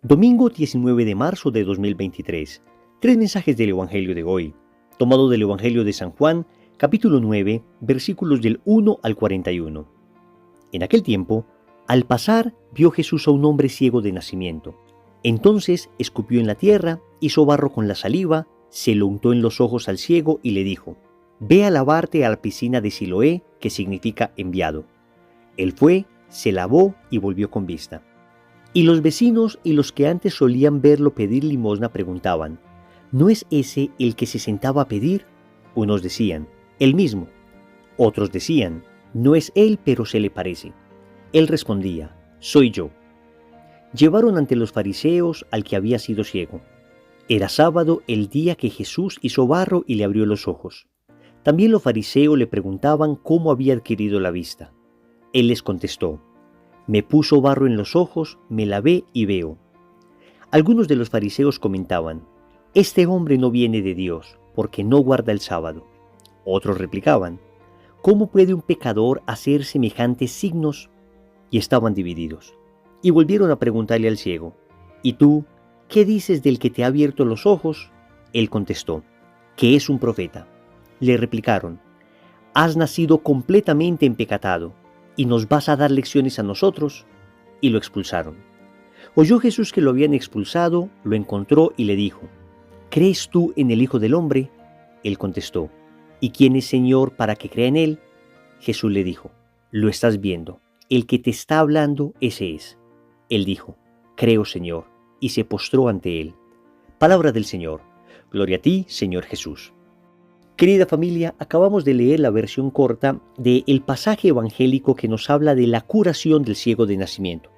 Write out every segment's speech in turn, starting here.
Domingo 19 de marzo de 2023. Tres mensajes del Evangelio de hoy, tomado del Evangelio de San Juan, capítulo 9, versículos del 1 al 41. En aquel tiempo, al pasar, vio Jesús a un hombre ciego de nacimiento. Entonces escupió en la tierra, hizo barro con la saliva, se lo untó en los ojos al ciego y le dijo: «Ve a lavarte a la piscina de Siloé», que significa enviado. Él fue, se lavó y volvió con vista. Y los vecinos y los que antes solían verlo pedir limosna preguntaban: ¿no es ese el que se sentaba a pedir? Unos decían: él mismo. Otros decían: no es él, pero se le parece. Él respondía: soy yo. Llevaron ante los fariseos al que había sido ciego. Era sábado, el día que Jesús hizo barro y le abrió los ojos. También los fariseos le preguntaban cómo había adquirido la vista. Él les contestó: me puso barro en los ojos, me lavé y veo. Algunos de los fariseos comentaban: este hombre no viene de Dios, porque no guarda el sábado. Otros replicaban: ¿cómo puede un pecador hacer semejantes signos? Y estaban divididos. Y volvieron a preguntarle al ciego: ¿y tú, qué dices del que te ha abierto los ojos? Él contestó: que es un profeta. Le replicaron: has nacido completamente empecatado, ¿y nos vas a dar lecciones a nosotros? Y lo expulsaron. Oyó Jesús que lo habían expulsado, lo encontró y le dijo: ¿crees tú en el Hijo del Hombre? Él contestó: ¿y quién es Señor para que crea en él? Jesús le dijo: lo estás viendo, el que te está hablando, ese es. Él dijo: creo, Señor, y se postró ante él. Palabra del Señor. Gloria a ti, Señor Jesús. Querida familia, acabamos de leer la versión corta del pasaje evangélico que nos habla de la curación del ciego de nacimiento.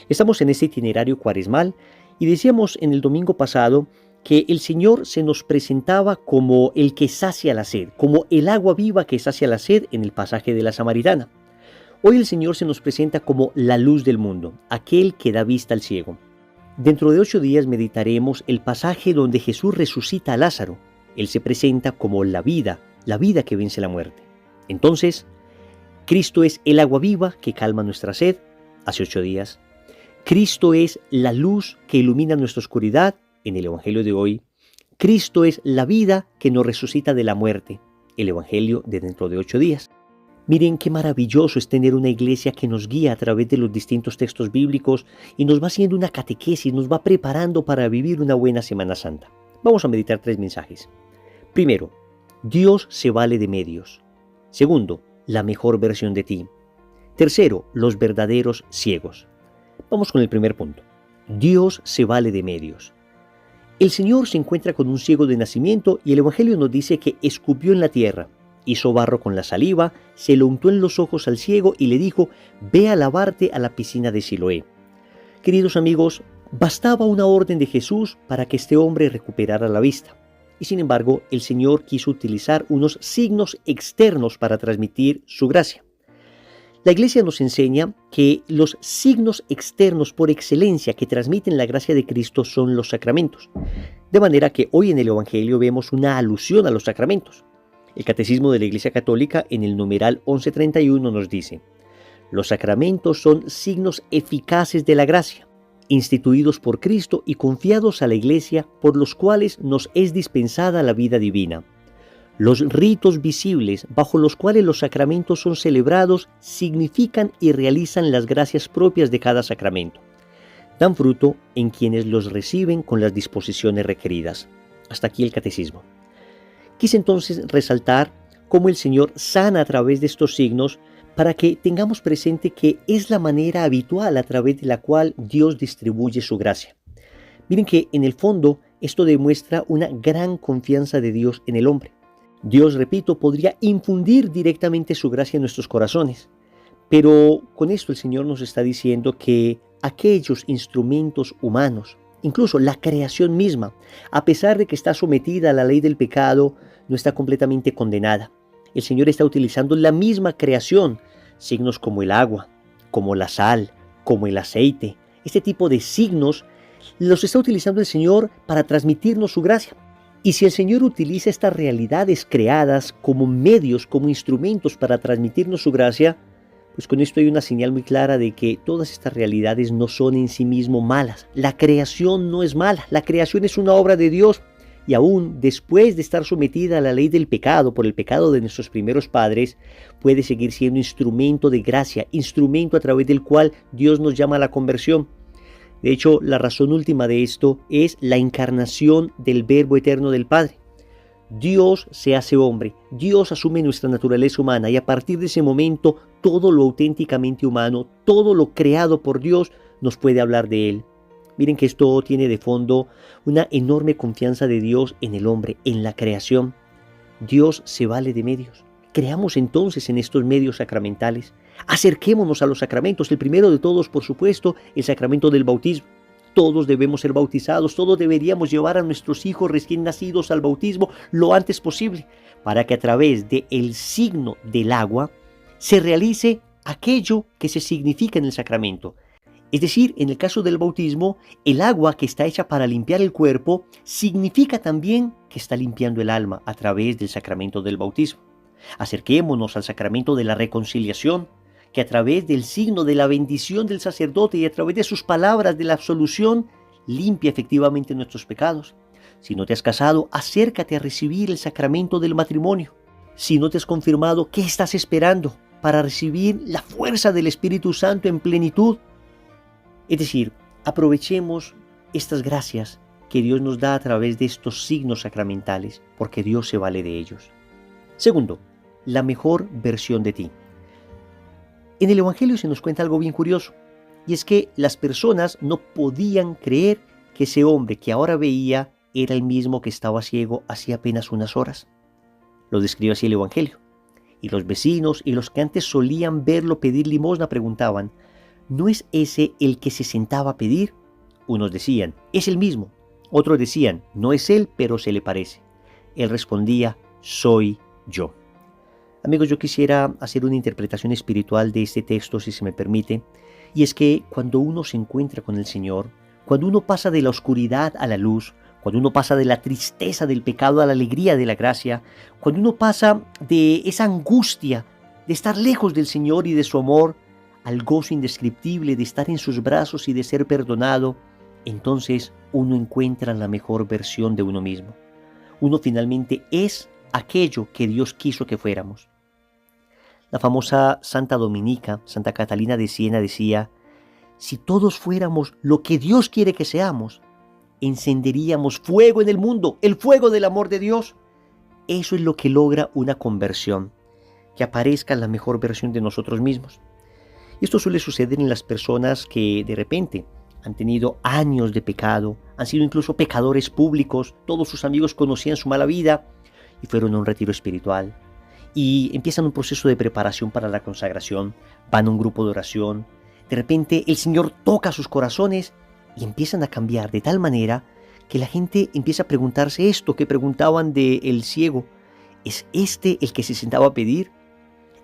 Estamos en este itinerario cuaresmal y decíamos en el domingo pasado que el Señor se nos presentaba como el que sacia la sed, como el agua viva que sacia la sed en el pasaje de la Samaritana. Hoy el Señor se nos presenta como la luz del mundo, aquel que da vista al ciego. Dentro de 8 días meditaremos el pasaje donde Jesús resucita a Lázaro. Él se presenta como la vida que vence la muerte. Entonces, Cristo es el agua viva que calma nuestra sed, hace 8 días. Cristo es la luz que ilumina nuestra oscuridad, en el Evangelio de hoy. Cristo es la vida que nos resucita de la muerte, el Evangelio de dentro de 8 días. Miren qué maravilloso es tener una iglesia que nos guía a través de los distintos textos bíblicos y nos va haciendo una catequesis, nos va preparando para vivir una buena Semana Santa. Vamos a meditar 3 mensajes. Primero, Dios se vale de medios. Segundo, la mejor versión de ti. Tercero, los verdaderos ciegos. Vamos con el primer punto. Dios se vale de medios. El Señor se encuentra con un ciego de nacimiento y el Evangelio nos dice que escupió en la tierra, hizo barro con la saliva, se lo untó en los ojos al ciego y le dijo: ve a lavarte a la piscina de Siloé. Queridos amigos, bastaba una orden de Jesús para que este hombre recuperara la vista. Y sin embargo, el Señor quiso utilizar unos signos externos para transmitir su gracia. La Iglesia nos enseña que los signos externos por excelencia que transmiten la gracia de Cristo son los sacramentos. De manera que hoy en el Evangelio vemos una alusión a los sacramentos. El Catecismo de la Iglesia Católica en el numeral 1131 nos dice: los sacramentos son signos eficaces de la gracia, instituidos por Cristo y confiados a la Iglesia, por los cuales nos es dispensada la vida divina. Los ritos visibles bajo los cuales los sacramentos son celebrados significan y realizan las gracias propias de cada sacramento. Dan fruto en quienes los reciben con las disposiciones requeridas. Hasta aquí el catecismo. Quise entonces resaltar cómo el Señor sana a través de estos signos para que tengamos presente que es la manera habitual a través de la cual Dios distribuye su gracia. Miren que en el fondo esto demuestra una gran confianza de Dios en el hombre. Dios, repito, podría infundir directamente su gracia en nuestros corazones, pero con esto el Señor nos está diciendo que aquellos instrumentos humanos, incluso la creación misma, a pesar de que está sometida a la ley del pecado, no está completamente condenada. El Señor está utilizando la misma creación, signos como el agua, como la sal, como el aceite. Este tipo de signos los está utilizando el Señor para transmitirnos su gracia. Y si el Señor utiliza estas realidades creadas como medios, como instrumentos para transmitirnos su gracia, Pues con esto hay una señal muy clara de que todas estas realidades no son en sí mismo malas. La creación no es mala, la creación es una obra de Dios. Y aún después de estar sometida a la ley del pecado, por el pecado de nuestros primeros padres, puede seguir siendo instrumento de gracia, instrumento a través del cual Dios nos llama a la conversión. De hecho, la razón última de esto es la encarnación del Verbo eterno del Padre. Dios se hace hombre, Dios asume nuestra naturaleza humana y a partir de ese momento todo lo auténticamente humano, todo lo creado por Dios nos puede hablar de Él. Miren que esto tiene de fondo una enorme confianza de Dios en el hombre, en la creación. Dios se vale de medios. Creamos entonces en estos medios sacramentales. Acerquémonos a los sacramentos. El primero de todos, por supuesto, el sacramento del bautismo. Todos debemos ser bautizados, todos deberíamos llevar a nuestros hijos recién nacidos al bautismo lo antes posible, para que a través del signo del agua se realice aquello que se significa en el sacramento. Es decir, en el caso del bautismo, el agua que está hecha para limpiar el cuerpo significa también que está limpiando el alma a través del sacramento del bautismo. Acerquémonos al sacramento de la reconciliación, que a través del signo de la bendición del sacerdote y a través de sus palabras de la absolución, limpia efectivamente nuestros pecados. Si no te has casado, acércate a recibir el sacramento del matrimonio. Si no te has confirmado, ¿qué estás esperando para recibir la fuerza del Espíritu Santo en plenitud? Es decir, aprovechemos estas gracias que Dios nos da a través de estos signos sacramentales, porque Dios se vale de ellos. Segundo, la mejor versión de ti. En el Evangelio se nos cuenta algo bien curioso, y es que las personas no podían creer que ese hombre que ahora veía era el mismo que estaba ciego hacía apenas unas horas. Lo describe así el Evangelio. Y los vecinos y los que antes solían verlo pedir limosna preguntaban, ¿no es ese el que se sentaba a pedir? Unos decían, es el mismo. Otros decían, no es él, pero se le parece. Él respondía, soy yo. Amigos, yo quisiera hacer una interpretación espiritual de este texto, si se me permite, y es que cuando uno se encuentra con el Señor, cuando uno pasa de la oscuridad a la luz, cuando uno pasa de la tristeza del pecado a la alegría de la gracia, cuando uno pasa de esa angustia de estar lejos del Señor y de su amor, al gozo indescriptible de estar en sus brazos y de ser perdonado, entonces uno encuentra la mejor versión de uno mismo. Uno finalmente es aquello que Dios quiso que fuéramos. La famosa Santa Dominica, Santa Catalina de Siena decía, si todos fuéramos lo que Dios quiere que seamos, encenderíamos fuego en el mundo, el fuego del amor de Dios. Eso es lo que logra una conversión, que aparezca la mejor versión de nosotros mismos. Y esto suele suceder en las personas que de repente han tenido años de pecado, han sido incluso pecadores públicos, todos sus amigos conocían su mala vida y fueron a un retiro espiritual. Y empiezan un proceso de preparación para la consagración, van a un grupo de oración, de repente el Señor toca sus corazones y empiezan a cambiar de tal manera que la gente empieza a preguntarse esto que preguntaban del ciego, ¿es este el que se sentaba a pedir?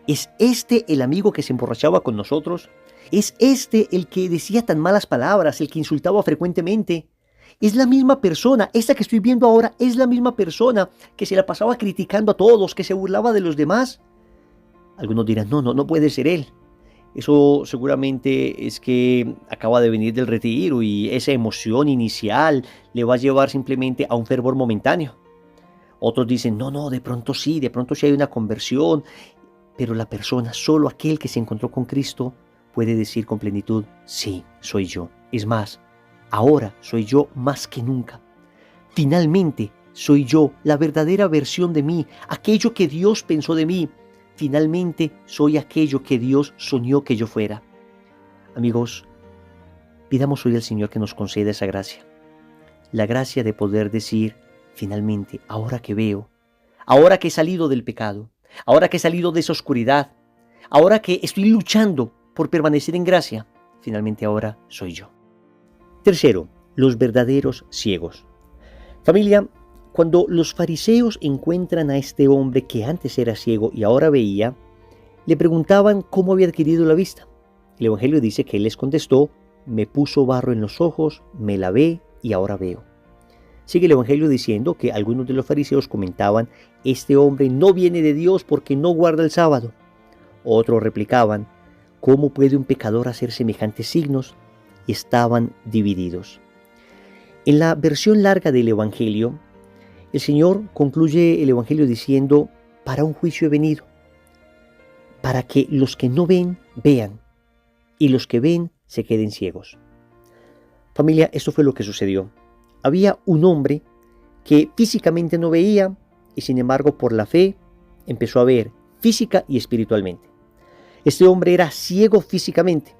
¿Es este el amigo que se emborrachaba con nosotros? ¿Es este el que decía tan malas palabras, el que insultaba frecuentemente? Es la misma persona, esta que estoy viendo ahora es la misma persona que se la pasaba criticando a todos, que se burlaba de los demás. Algunos dirán, no puede ser él. Eso seguramente es que acaba de venir del retiro y esa emoción inicial le va a llevar simplemente a un fervor momentáneo. Otros dicen, de pronto sí hay una conversión, pero la persona, solo aquel que se encontró con Cristo, puede decir con plenitud, sí, soy yo. Es más, ahora soy yo más que nunca. Finalmente soy yo, la verdadera versión de mí, aquello que Dios pensó de mí. Finalmente soy aquello que Dios soñó que yo fuera. Amigos, pidamos hoy al Señor que nos conceda esa gracia. La gracia de poder decir, finalmente, ahora que veo, ahora que he salido del pecado, ahora que he salido de esa oscuridad, ahora que estoy luchando por permanecer en gracia, finalmente ahora soy yo. Tercero, los verdaderos ciegos. Familia, cuando los fariseos encuentran a este hombre que antes era ciego y ahora veía, le preguntaban cómo había adquirido la vista. El Evangelio dice que él les contestó, me puso barro en los ojos, me lavé y ahora veo. Sigue el Evangelio diciendo que algunos de los fariseos comentaban, este hombre no viene de Dios porque no guarda el sábado. Otros replicaban, ¿cómo puede un pecador hacer semejantes signos? Y estaban divididos. En la versión larga del Evangelio, el Señor concluye el Evangelio diciendo, para un juicio he venido, para que los que no ven, vean, y los que ven se queden ciegos. Familia, esto fue lo que sucedió. Había un hombre que físicamente no veía, y sin embargo por la fe empezó a ver física y espiritualmente. Este hombre era ciego físicamente,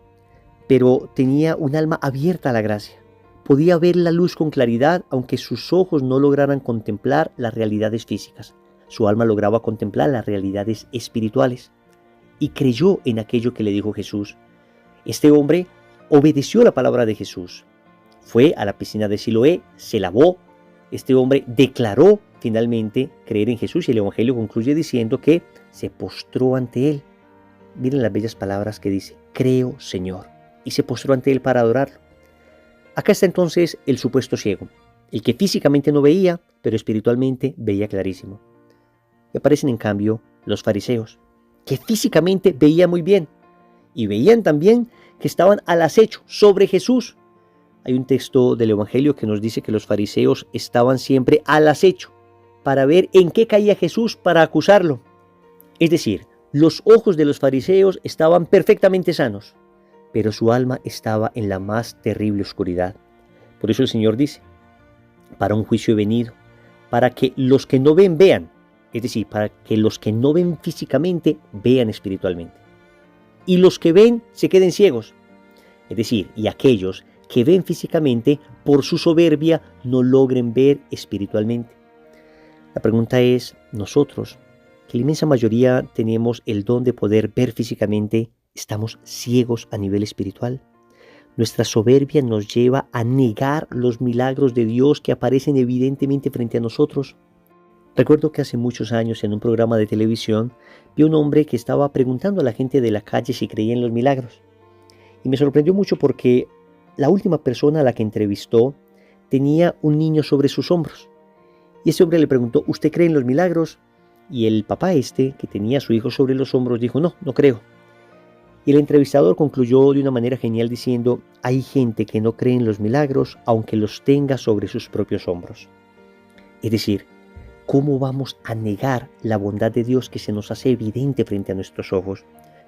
pero tenía un alma abierta a la gracia. Podía ver la luz con claridad, aunque sus ojos no lograran contemplar las realidades físicas. Su alma lograba contemplar las realidades espirituales. Y creyó en aquello que le dijo Jesús. Este hombre obedeció la palabra de Jesús. Fue a la piscina de Siloé, se lavó. Este hombre declaró finalmente creer en Jesús y el Evangelio concluye diciendo que se postró ante Él. Miren las bellas palabras que dice, creo, Señor. Y se postró ante Él para adorarlo. Acá está entonces el supuesto ciego, el que físicamente no veía, pero espiritualmente veía clarísimo. Y aparecen en cambio los fariseos, que físicamente veían muy bien, y veían también que estaban al acecho sobre Jesús. Hay un texto del Evangelio que nos dice que los fariseos estaban siempre al acecho, para ver en qué caía Jesús para acusarlo. Es decir, los ojos de los fariseos estaban perfectamente sanos, pero su alma estaba en la más terrible oscuridad. Por eso el Señor dice, para un juicio he venido, para que los que no ven vean, es decir, para que los que no ven físicamente vean espiritualmente. Y los que ven se queden ciegos, es decir, y aquellos que ven físicamente por su soberbia no logren ver espiritualmente. La pregunta es, nosotros, que la inmensa mayoría tenemos el don de poder ver físicamente, ¿estamos ciegos a nivel espiritual? Nuestra soberbia nos lleva a negar los milagros de Dios que aparecen evidentemente frente a nosotros. Recuerdo que hace muchos años en un programa de televisión vi a un hombre que estaba preguntando a la gente de la calle si creía en los milagros. Y me sorprendió mucho porque la última persona a la que entrevistó tenía un niño sobre sus hombros. Y ese hombre le preguntó, ¿usted cree en los milagros? Y el papá que tenía a su hijo sobre los hombros, dijo, no creo. Y el entrevistador concluyó de una manera genial diciendo, hay gente que no cree en los milagros aunque los tenga sobre sus propios hombros. Es decir, ¿cómo vamos a negar la bondad de Dios que se nos hace evidente frente a nuestros ojos?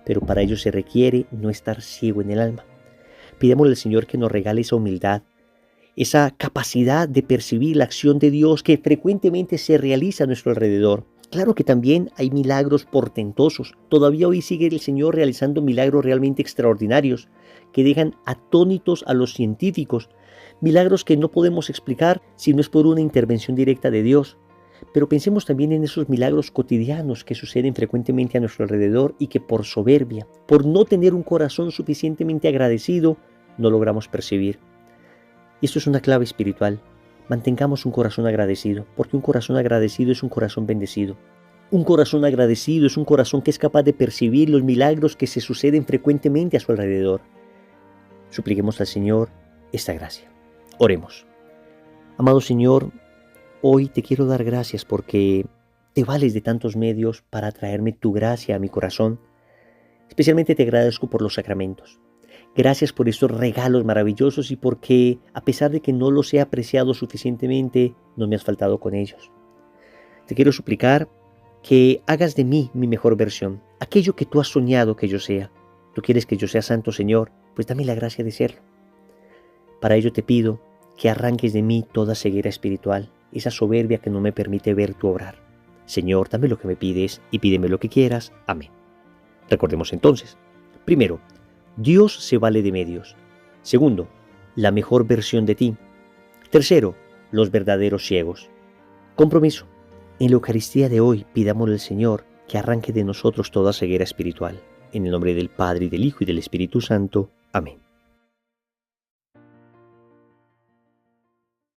Pero para ello se requiere no estar ciego en el alma. Pidámosle al Señor que nos regale esa humildad, esa capacidad de percibir la acción de Dios que frecuentemente se realiza a nuestro alrededor. Claro que también hay milagros portentosos. Todavía hoy sigue el Señor realizando milagros realmente extraordinarios que dejan atónitos a los científicos. Milagros que no podemos explicar si no es por una intervención directa de Dios. Pero pensemos también en esos milagros cotidianos que suceden frecuentemente a nuestro alrededor y que por soberbia, por no tener un corazón suficientemente agradecido, no logramos percibir. Y esto es una clave espiritual. Mantengamos un corazón agradecido, porque un corazón agradecido es un corazón bendecido. Un corazón agradecido es un corazón que es capaz de percibir los milagros que se suceden frecuentemente a su alrededor. Supliquemos al Señor esta gracia. Oremos. Amado Señor, hoy te quiero dar gracias porque te vales de tantos medios para traerme tu gracia a mi corazón. Especialmente te agradezco por los sacramentos. Gracias por estos regalos maravillosos y porque, a pesar de que no los he apreciado suficientemente, no me has faltado con ellos. Te quiero suplicar que hagas de mí mi mejor versión, aquello que tú has soñado que yo sea. Tú quieres que yo sea santo, Señor, pues dame la gracia de serlo. Para ello te pido que arranques de mí toda ceguera espiritual, esa soberbia que no me permite ver tu obrar. Señor, dame lo que me pides y pídeme lo que quieras. Amén. Recordemos entonces, primero, Dios se vale de medios. Segundo, la mejor versión de ti. Tercero, los verdaderos ciegos. Compromiso. En la Eucaristía de hoy pidámosle al Señor que arranque de nosotros toda ceguera espiritual. En el nombre del Padre, y del Hijo, y del Espíritu Santo. Amén.